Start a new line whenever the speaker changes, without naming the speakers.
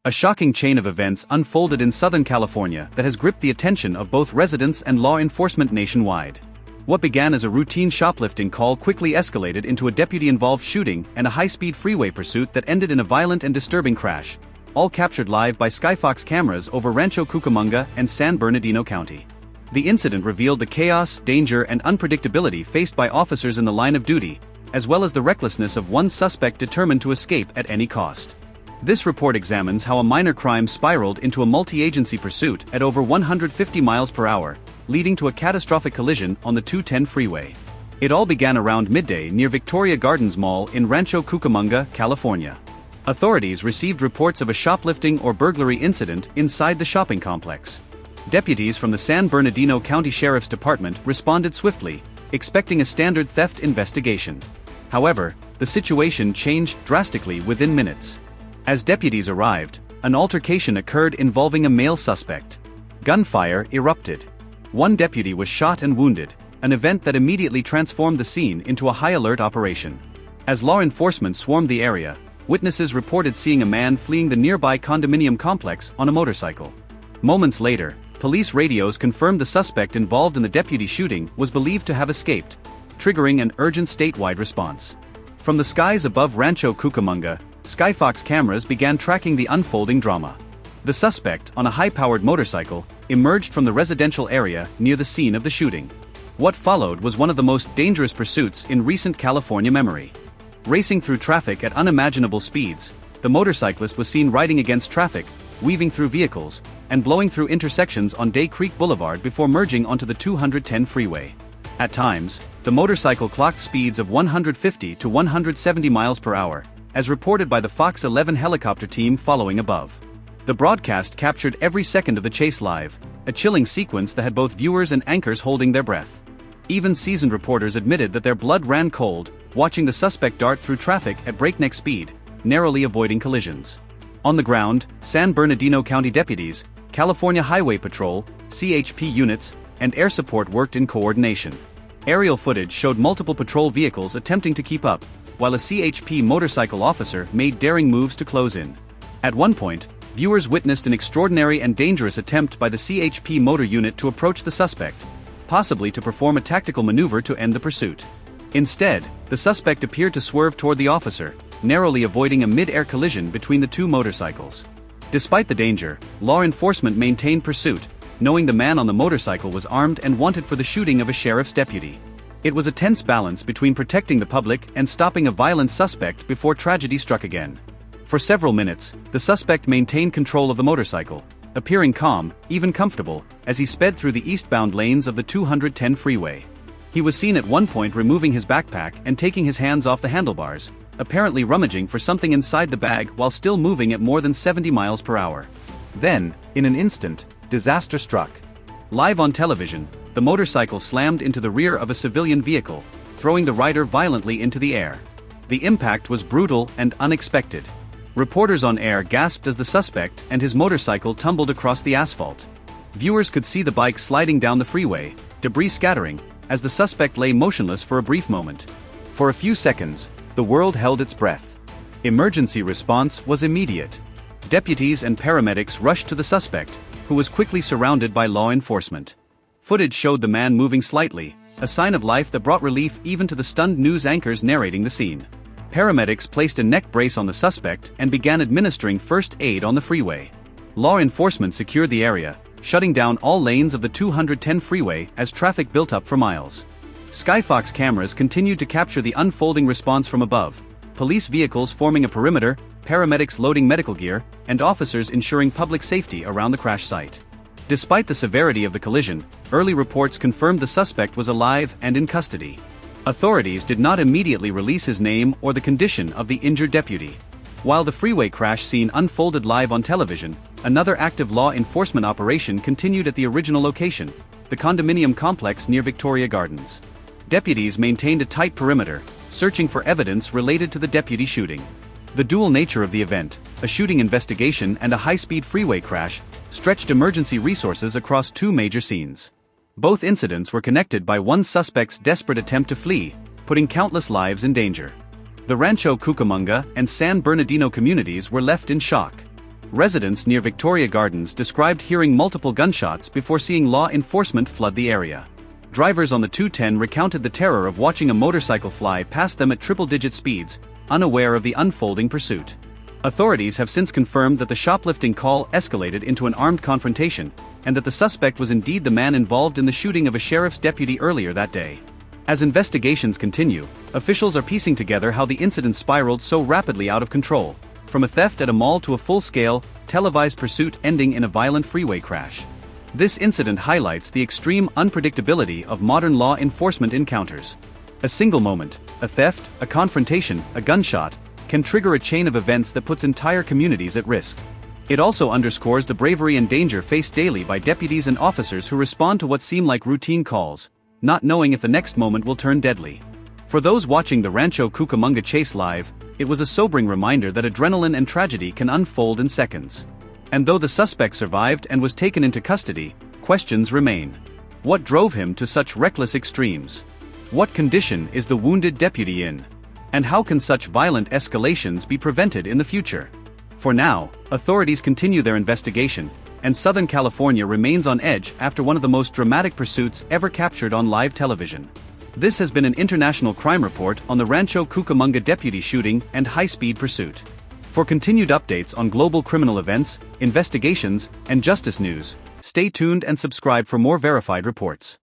A shocking chain of events unfolded in Southern California that has gripped the attention of both residents and law enforcement nationwide. What began as a routine shoplifting call quickly escalated into a deputy-involved shooting and a high-speed freeway pursuit that ended in a violent and disturbing crash, all captured live by SkyFOX cameras over Rancho Cucamonga and San Bernardino County. The incident revealed the chaos, danger, and unpredictability faced by officers in the line of duty, as well as the recklessness of one suspect determined to escape at any cost. This report examines how a minor crime spiraled into a multi-agency pursuit at over 150 miles per hour, leading to a catastrophic collision on the 210 freeway. It all began around midday near Victoria Gardens Mall in Rancho Cucamonga, California. Authorities received reports of a shoplifting or burglary incident inside the shopping complex. Deputies from the San Bernardino County Sheriff's Department responded swiftly, expecting a standard theft investigation. However, the situation changed drastically within minutes. As deputies arrived, an altercation occurred involving a male suspect. Gunfire erupted. One deputy was shot and wounded, an event that immediately transformed the scene into a high-alert operation. As law enforcement swarmed the area, witnesses reported seeing a man fleeing the nearby condominium complex on a motorcycle. Moments later, police radios confirmed the suspect involved in the deputy shooting was believed to have escaped, triggering an urgent statewide response. From the skies above Rancho Cucamonga, SkyFOX cameras began tracking the unfolding drama. The suspect, on a high-powered motorcycle, emerged from the residential area near the scene of the shooting. What followed was one of the most dangerous pursuits in recent California memory. Racing through traffic at unimaginable speeds, the motorcyclist was seen riding against traffic, weaving through vehicles, and blowing through intersections on Day Creek Boulevard before merging onto the 210 freeway. At times, the motorcycle clocked speeds of 150 to 170 miles per hour, as reported by the Fox 11 helicopter team following above. The broadcast captured every second of the chase live, a chilling sequence that had both viewers and anchors holding their breath. Even seasoned reporters admitted that their blood ran cold, watching the suspect dart through traffic at breakneck speed, narrowly avoiding collisions. On the ground, San Bernardino County deputies, California Highway Patrol, CHP units, and air support worked in coordination. Aerial footage showed multiple patrol vehicles attempting to keep up, while a CHP motorcycle officer made daring moves to close in. At one point, viewers witnessed an extraordinary and dangerous attempt by the CHP motor unit to approach the suspect, possibly to perform a tactical maneuver to end the pursuit. Instead, the suspect appeared to swerve toward the officer, narrowly avoiding a mid-air collision between the two motorcycles. Despite the danger, law enforcement maintained pursuit, knowing the man on the motorcycle was armed and wanted for the shooting of a sheriff's deputy. It was a tense balance between protecting the public and stopping a violent suspect before tragedy struck again. For several minutes, the suspect maintained control of the motorcycle, appearing calm, even comfortable, as he sped through the eastbound lanes of the 210 freeway. He was seen at one point removing his backpack and taking his hands off the handlebars, apparently rummaging for something inside the bag while still moving at more than 70 miles per hour. Then, in an instant, disaster struck. Live on television, the motorcycle slammed into the rear of a civilian vehicle, throwing the rider violently into the air. The impact was brutal and unexpected. Reporters on air gasped as the suspect and his motorcycle tumbled across the asphalt. Viewers could see the bike sliding down the freeway, debris scattering, as the suspect lay motionless for a brief moment. For a few seconds, the world held its breath. Emergency response was immediate. Deputies and paramedics rushed to the suspect, who was quickly surrounded by law enforcement. Footage showed the man moving slightly, a sign of life that brought relief even to the stunned news anchors narrating the scene. Paramedics placed a neck brace on the suspect and began administering first aid on the freeway. Law enforcement secured the area, shutting down all lanes of the 210 freeway as traffic built up for miles. SkyFOX cameras continued to capture the unfolding response from above, police vehicles forming a perimeter, paramedics loading medical gear, and officers ensuring public safety around the crash site. Despite the severity of the collision, early reports confirmed the suspect was alive and in custody. Authorities did not immediately release his name or the condition of the injured deputy. While the freeway crash scene unfolded live on television, another active law enforcement operation continued at the original location, the condominium complex near Victoria Gardens. Deputies maintained a tight perimeter, searching for evidence related to the deputy shooting. The dual nature of the event, a shooting investigation and a high-speed freeway crash, stretched emergency resources across two major scenes. Both incidents were connected by one suspect's desperate attempt to flee, putting countless lives in danger. The Rancho Cucamonga and San Bernardino communities were left in shock. Residents near Victoria Gardens described hearing multiple gunshots before seeing law enforcement flood the area. Drivers on the 210 recounted the terror of watching a motorcycle fly past them at triple-digit speeds, unaware of the unfolding pursuit. Authorities have since confirmed that the shoplifting call escalated into an armed confrontation, and that the suspect was indeed the man involved in the shooting of a sheriff's deputy earlier that day. As investigations continue, officials are piecing together how the incident spiraled so rapidly out of control, from a theft at a mall to a full-scale, televised pursuit ending in a violent freeway crash. This incident highlights the extreme unpredictability of modern law enforcement encounters. A single moment, a theft, a confrontation, a gunshot, can trigger a chain of events that puts entire communities at risk. It also underscores the bravery and danger faced daily by deputies and officers who respond to what seem like routine calls, not knowing if the next moment will turn deadly. For those watching the Rancho Cucamonga chase live, it was a sobering reminder that adrenaline and tragedy can unfold in seconds. And though the suspect survived and was taken into custody, questions remain. What drove him to such reckless extremes? What condition is the wounded deputy in? And how can such violent escalations be prevented in the future? For now, authorities continue their investigation, and Southern California remains on edge after one of the most dramatic pursuits ever captured on live television. This has been an International Crime Report on the Rancho Cucamonga deputy shooting and high-speed pursuit. For continued updates on global criminal events, investigations, and justice news, stay tuned and subscribe for more verified reports.